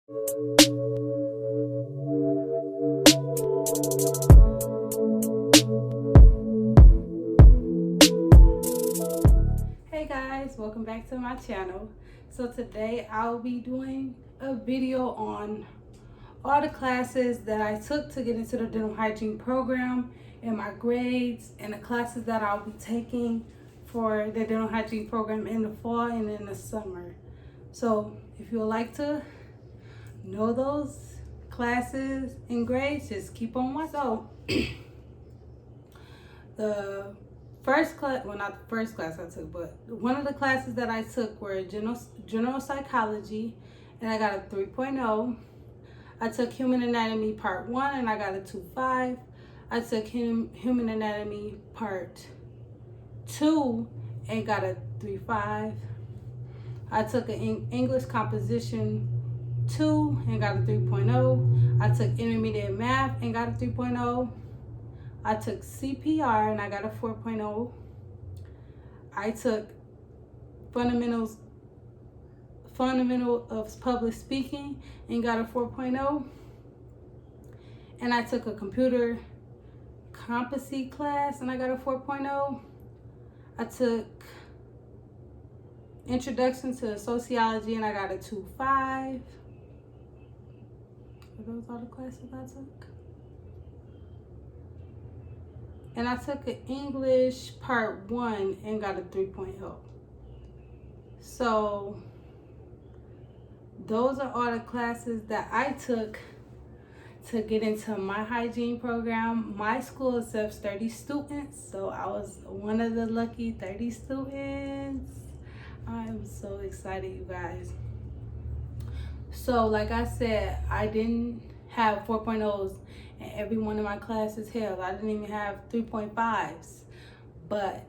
Hey guys, welcome back to my channel. So today I'll be doing a video on all the classes that I took to get into the dental hygiene program and my grades and the classes that I'll be taking for the dental hygiene program in the fall and in the summer. So if you would like to know those classes and grades, just keep on watching. So the first class, well, not the first class I took, but one of the classes that I took were general psychology, and I got a 3.0. I took human anatomy part 1 and I got a 2.5. I took human anatomy part 2 and got a 3.5. I took an English composition 2 and got a 3.0. I took intermediate math and got a 3.0. I took CPR and I got a 4.0. I took fundamental of public speaking and got a 4.0. And I took a computer competency class and I got a 4.0. I took introduction to sociology and I got a 2.5. Are those all the classes I took? And I took an English part 1 and got a 3.0. So those are all the classes that I took to get into my hygiene program. My school accepts 30 students, so I was one of the lucky 30 students. I'm so excited, you guys. So like I said, I didn't have 4.0s in every one of my classes. Hell, I didn't even have 3.5s. But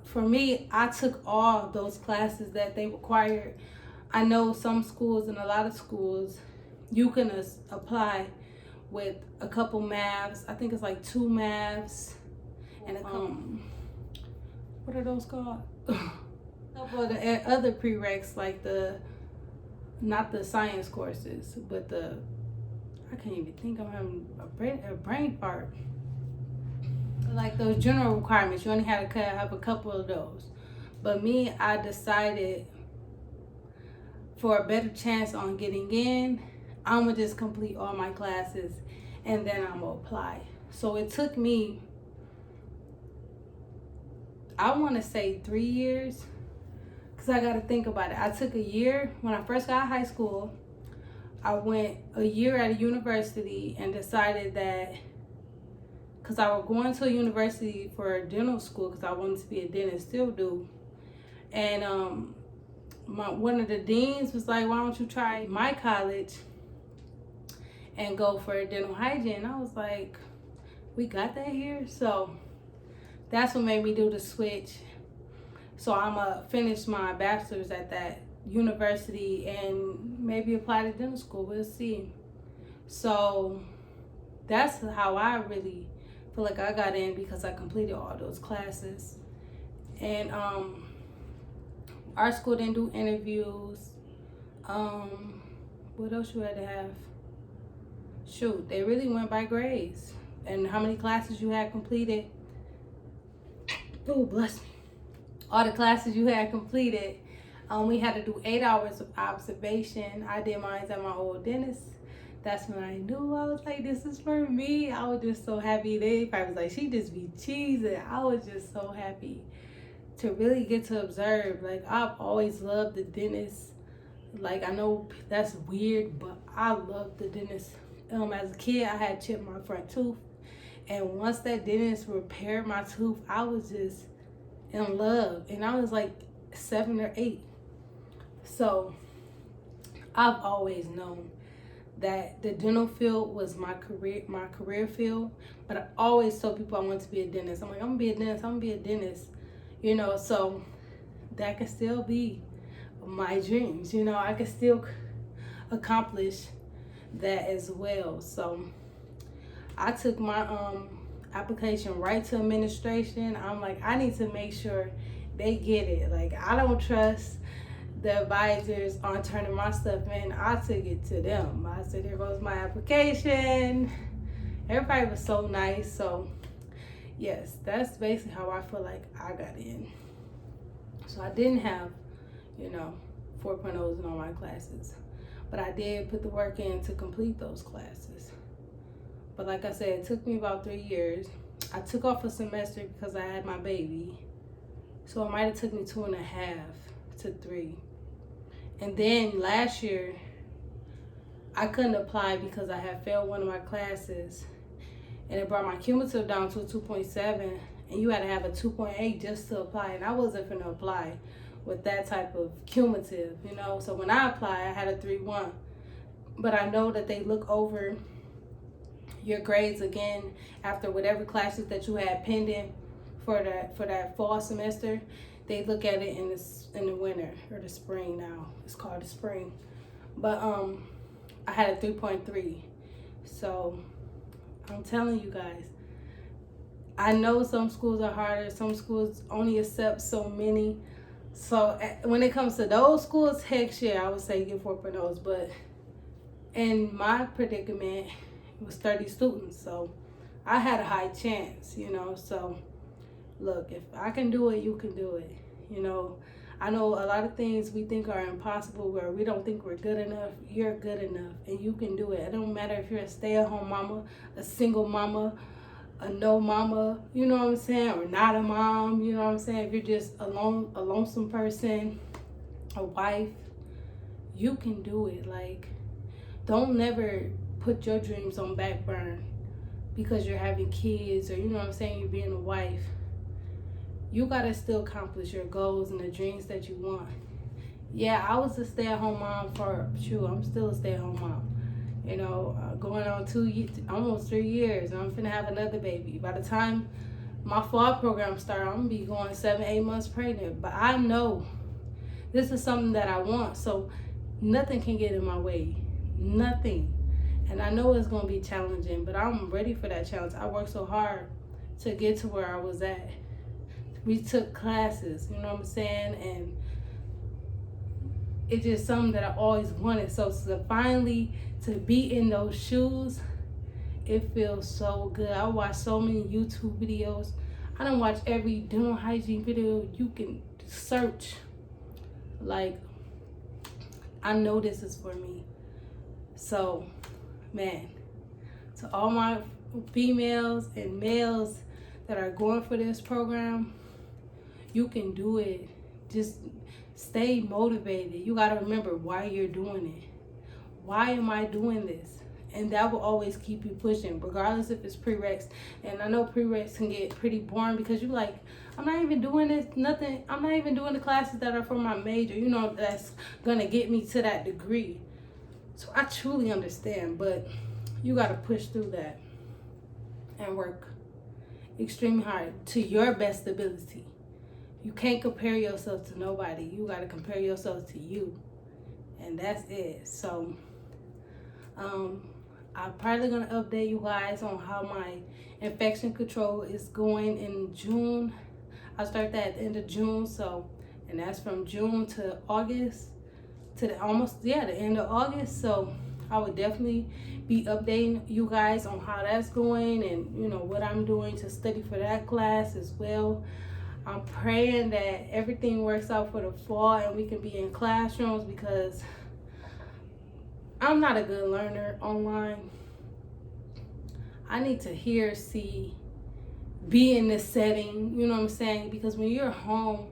for me, I took all those classes that they required. I know some schools and a lot of schools, you can apply with a couple maths. I think it's like 2 maths and a couple, what are those called? A couple of the other prereqs, like not the science courses, but I can't even think. I'm having a brain fart. Like those general requirements, you only had to have a couple of those. But me, I decided for a better chance on getting in, I'm gonna just complete all my classes and then I'm gonna apply. So it took me, I wanna say 3 years, because I gotta think about it. I took a year when I first got out of high school. I went a year at a university and decided that, because I was going to a university for dental school because I wanted to be a dentist, still do. And one of the deans was like, why don't you try my college and go for dental hygiene? I was like, we got that here? So that's what made me do the switch. So I'm gonna finish my bachelor's at that university and maybe apply to dental school. We'll see. So that's how I really feel like I got in, because I completed all those classes. And our school didn't do interviews. What else you had to have? Shoot, they really went by grades and how many classes you had completed. Oh, bless me. All the classes you had completed. We had to do 8 hours of observation. I did mine at my old dentist. That's when I knew. I was like, this is for me. I was just so happy. They probably was like, she just be cheesing. I was just so happy to really get to observe. Like, I've always loved the dentist. Like, I know that's weird, but I love the dentist. As a kid, I had chipped my front tooth. And once that dentist repaired my tooth, I was just in love. And I was like 7 or 8. So I've always known that the dental field was my career field. But I always told people I wanted to be a dentist. I'm like, I'm gonna be a dentist, I'm gonna be a dentist. You know, so that could still be my dreams. You know, I could still accomplish that as well. So I took my application right to administration. I'm like, I need to make sure they get it. Like, I don't trust the advisors on turning my stuff in, I took it to them. I said, here goes my application. Everybody was so nice. So yes, that's basically how I feel like I got in. So I didn't have, 4.0s in all my classes, but I did put the work in to complete those classes. But like I said, it took me about 3 years. I took off a semester because I had my baby. So it might have took me 2.5 to 3. And then last year, I couldn't apply because I had failed one of my classes. And it brought my cumulative down to a 2.7. And you had to have a 2.8 just to apply. And I wasn't going to apply with that type of cumulative, So when I applied, I had a 3.1. But I know that they look over your grades again after whatever classes that you had pending for that fall semester. They look at it in the winter or the spring now. It's called the spring. But I had a 3.3. So I'm telling you guys, I know some schools are harder. Some schools only accept so many. So when it comes to those schools, heck yeah, I would say get 4.0s. But in my predicament, it was 30 students. So I had a high chance, So look, if I can do it, you can do it. I know a lot of things we think are impossible where we don't think we're good enough. You're good enough and you can do it. It don't matter if you're a stay-at-home mama, a single mama, a no mama, you know what I'm saying, or not a mom, you know what I'm saying. If you're just a lonesome person, a wife, you can do it. Like, don't never put your dreams on back burner because you're having kids or, you know what I'm saying, you're being a wife. You gotta still accomplish your goals and the dreams that you want. Yeah, I was a stay-at-home mom I'm still a stay-at-home mom. Going on almost 3 years, and I'm finna have another baby. By the time my fall program starts, I'm gonna be going 7-8 months pregnant. But I know this is something that I want, so nothing can get in my way. Nothing. And I know it's gonna be challenging, but I'm ready for that challenge. I worked so hard to get to where I was at. We took classes, you know what I'm saying? And it's just something that I always wanted. So finally to be in those shoes, it feels so good. I watch so many YouTube videos. I don't watch every dental hygiene video you can search. Like, I know this is for me. So, man, to all my females and males that are going for this program, you can do it. Just stay motivated. You got to remember why you're doing it. Why am I doing this? And that will always keep you pushing, regardless if it's prereqs. And I know prereqs can get pretty boring because you're like, I'm not even doing this, nothing. I'm not even doing the classes that are for my major, that's going to get me to that degree. So I truly understand, but you got to push through that and work extremely hard to your best ability. You can't compare yourself to nobody. You got to compare yourself to you. And that's it. So, I'm probably going to update you guys on how my infection control is going in June. I start that at the end of June. So, and that's from June to August to the end of August. So, I would definitely be updating you guys on how that's going and, what I'm doing to study for that class as well. I'm praying that everything works out for the fall and we can be in classrooms because I'm not a good learner online. I need to hear, see, be in this setting, you know what I'm saying? Because when you're home,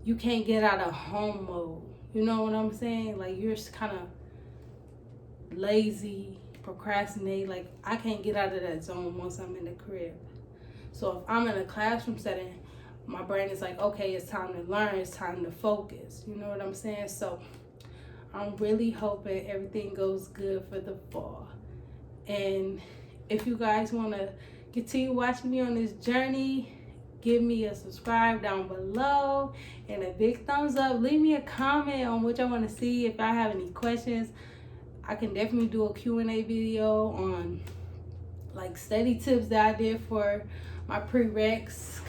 you can't get out of home mode. You know what I'm saying? Like, you're kind of lazy, procrastinate. Like, I can't get out of that zone once I'm in the crib. So if I'm in a classroom setting, my brain is like, okay, it's time to learn, it's time to focus. You know what I'm saying? So I'm really hoping everything goes good for the fall. And if you guys want to continue watching me on this journey, give me a subscribe down below and a big thumbs up. Leave me a comment on what y'all want to see. If I have any questions, I can definitely do a Q&A video on like study tips that I did for my prereqs.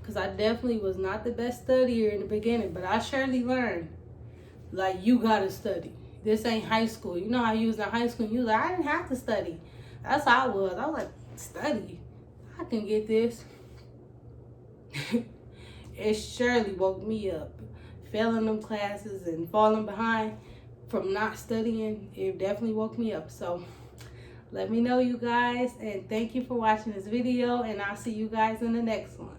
Because I definitely was not the best studier in the beginning, but I surely learned. Like, you gotta study. This ain't high school. You know how you was in high school, you was like, I didn't have to study. That's how I was. I was like, study? I can get this. It surely woke me up. Failing them classes and falling behind from not studying, it definitely woke me up. So let me know, you guys, and thank you for watching this video, and I'll see you guys in the next one.